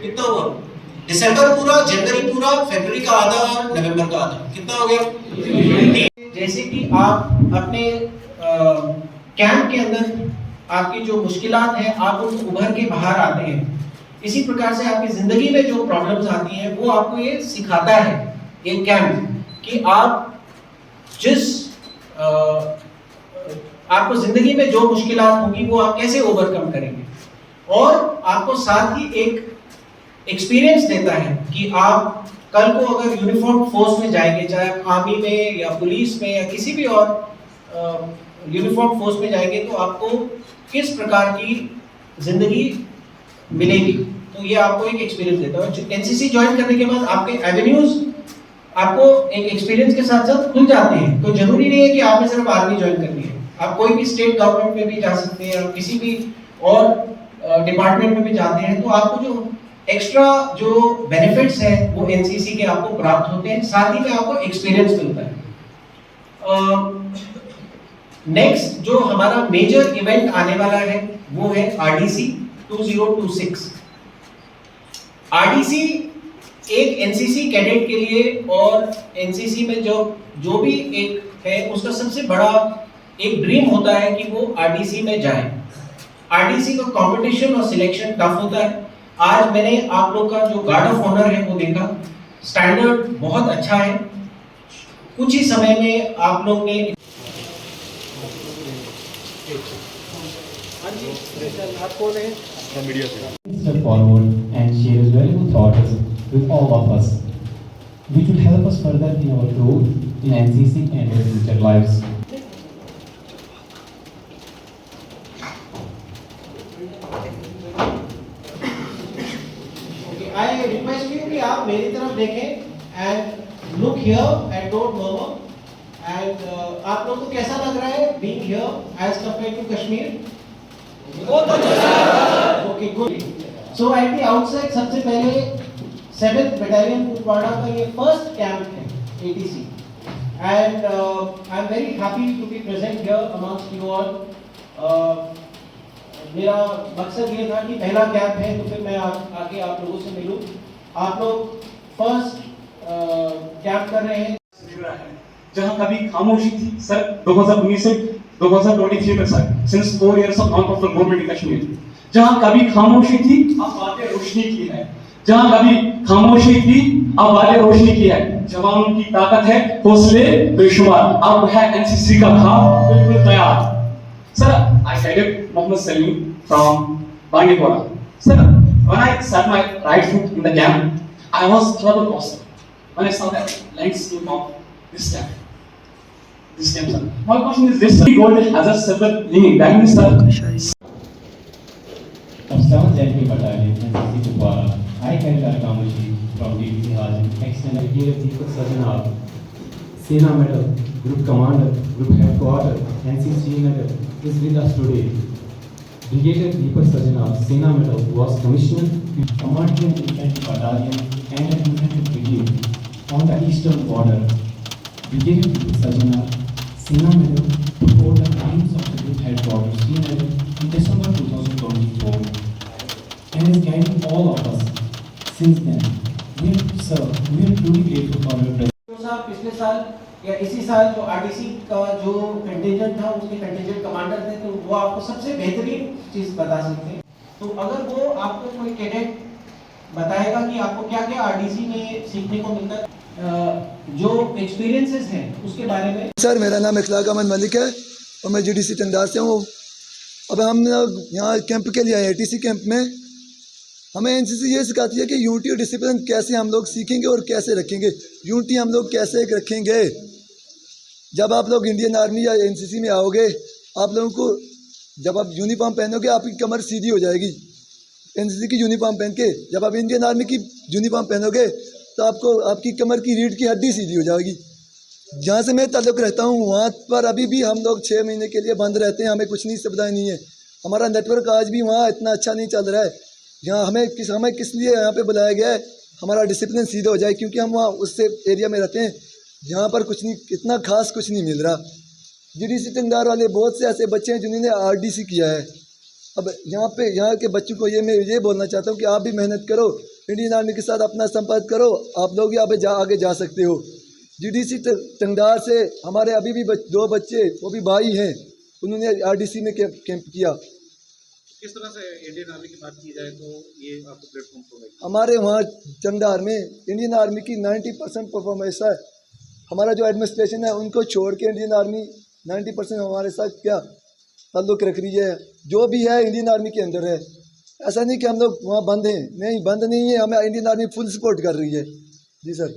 कितना हुआ? दिसंबर पूरा, जनवरी पूरा, फरवरी का आधा और नवंबर का आधा, कितना हो गया? जैसे कि आप अपने कैंप के अंदर आपकी जो मुश्किलात हैं आप उनको उभर के बाहर आते हैं, इसी प्रकार से आपकी जिंदगी में जो प्रॉब्लम्स आती हैं वो आपको ये सिखाता है ये कैंप कि आप जिस आपको जिंदगी में जो मुश्किलात होगी वो आप कैसे ओवरकम करेंगे, और आपको साथ ही एक एक्सपीरियंस देता है कि आप कल को अगर यूनिफॉर्म फोर्स में जाएंगे, चाहे आप आर्मी में या पुलिस में या किसी भी और यूनिफॉर्म फोर्स में जाएंगे, तो आपको किस प्रकार की जिंदगी मिलेगी। तो ये आपको एक एक्सपीरियंस देता है। एनसीसी ज्वाइन करने के बाद आपके एवेन्यूज आपको एक एक्सपीरियंस के साथ साथ खुल जाते हैं। तो जरूरी नहीं है कि आपने सिर्फ आर्मी ज्वाइन करनी है, आप कोई भी स्टेट गवर्नमेंट में भी जा सकते हैं, आप किसी भी और डिपार्टमेंट में भी जाते हैं, तो आपको जो एक्स्ट्रा जो बेनिफिट्स हैं वो एनसीसी के आपको प्राप्त होते हैं, साथ ही में आपको एक्सपीरियंस मिलता है। नेक्स्ट जो हमारा मेजर इवेंट आने वाला है वो है आरडीसी 2026। आरडीसी एक एनसीसी कैडेट के लिए और एनसीसी में जो भी एक है उसका सबसे बड़ा एक ड्रीम होता है कि वो आरडीसी में जाए। आरडीसी का कंपटीशन और सिलेक्शन टफ होता है। आज मैंने आप लोग का जो गार्ड ऑफ ऑनर है वो देखा, स्टैंडर्ड बहुत अच्छा है। कुछ ही समय में आप लोग ने आप कौन है? Step forward and share his valuable thoughts with all of us, which will help us further in our growth in NCC and our future lives. I request you कि आप मेरी तरफ देखें and look here and don't murmur. And आप लोग को कैसा लग रहा है being here as compared to Kashmir? बहुत अच्छा। Okay, good. So at the outset सबसे पहले 7th Battalion कुपवाड़ा का ये first camp है ATC, and I'm very happy to be present here amongst you all. मेरा मकसद ये था कि पहला कैंप है तो फिर मैं आगे आप लोगों से मिलूं। आप लोग फर्स्ट कैंप कर रहे हैं जहां कभी खामोशी थी सर 2019 से 2023 तक sir since 4 years of non profit government in Kashmir, जहां कभी खामोशी थी अब बातें रोशनी की है, जहां कभी खामोशी थी अब बातें रोशनी की है। जवानों की ताकत है, हौसले बेशुमार, अब है एनसीसी का खाब बिल्कुल तैयार। Sir I cadet Mohammad Salim from Bandipora. Sir when I set my right foot in the camp I was trouble lost when I saw the landscape of this camp. This camp, sir. My question is this: gold has a several meaning. That means, sir. Of 7th Enemy Battalion, NCC Kupwara, I carried out Kamushi from DPC Hajin, extended Brigadier Deepak Sajanar, Sena Medal, Group Commander, Group Headquarter, NCC Srinagar, is with us today. Brigadier Deepak Sajanar, Sena Medal, was commissioned commanding an infantry battalion and an infantry brigade on the eastern border. Brigadier Deepak Sajanar, Sena Medal, took over the reins of the group headquarters Srinagar in December 2024 and is guiding all of us since then. We are truly grateful for your presence. पिछले साल या इसी साल जो RDC का जो contingent था उसके कंटिजेंट कमांडर थे, तो वो आपको सबसे बेहतरीन चीज बता सकते हैं। तो अगर वो आपको कोई कैडेट बताएगा कि आपको क्या क्या आरडीसी में सीखने को मिलता है, जो एक्सपीरियंसेस हैं उसके बारे में। सर मेरा नाम इखलाक अहमद मलिक है और मैं जीडीसी टंडार से हूँ। अब हम यहाँ कैंप के लिए आए एटीसी कैंप में। हमें एनसीसी ये सिखाती है कि यूनिटी और डिसिप्लिन कैसे हम लोग सीखेंगे और कैसे रखेंगे। यूनिटी हम लोग कैसे रखेंगे, जब आप लोग इंडियन आर्मी या एनसीसी में आओगे, आप लोगों को जब आप यूनिफॉर्म पहनोगे आपकी कमर सीधी हो जाएगी। एनसीसी की यूनिफॉर्म पहन के जब आप इंडियन आर्मी की यूनिफॉर्म पहनोगे तो आपको आपकी कमर की रीढ़ की हड्डी सीधी हो जाएगी। जहाँ से मैं ताल्लुक़ रहता हूँ वहाँ पर अभी भी हम लोग 6 महीने के लिए बंद रहते हैं, हमें कुछ नहीं सुविधाएं नहीं है। हमारा नेटवर्क आज भी वहाँ इतना अच्छा नहीं चल रहा है। यहाँ हमें किस लिए यहाँ पे बुलाया गया है, हमारा डिसिप्लिन सीधा हो जाए, क्योंकि हम वहाँ उससे एरिया में रहते हैं जहाँ पर कुछ नहीं, इतना खास कुछ नहीं मिल रहा। जीडीसी टंडार वाले बहुत से ऐसे बच्चे हैं जिन्होंने आरडीसी किया है। अब यहाँ के बच्चों को मैं ये बोलना चाहता हूँ कि आप भी मेहनत करो इंडियन आर्मी के साथ अपना संपर्क करो, आप लोग भी आगे जा सकते हो। GDC टंगदार से हमारे अभी भी 2 बच्चे, वो भी भाई हैं, उन्होंने RDC में कैंप किया। किस तरह से इंडियन आर्मी की बात की जाए तो ये आपको प्लेटफॉर्म प्रोवाइड हमारे वहाँ चंगदार में इंडियन आर्मी की 90% परफॉर्मेंस है। हमारा जो एडमिनिस्ट्रेशन है उनको छोड़ के इंडियन आर्मी 90% हमारे साथ क्या ताल्लुक़ रख रही है। जो भी है इंडियन आर्मी के अंदर है, ऐसा नहीं कि हम लोग वहाँ बंद हैं, नहीं बंद नहीं है, हमें इंडियन आर्मी फुल सपोर्ट कर रही है। जी सर।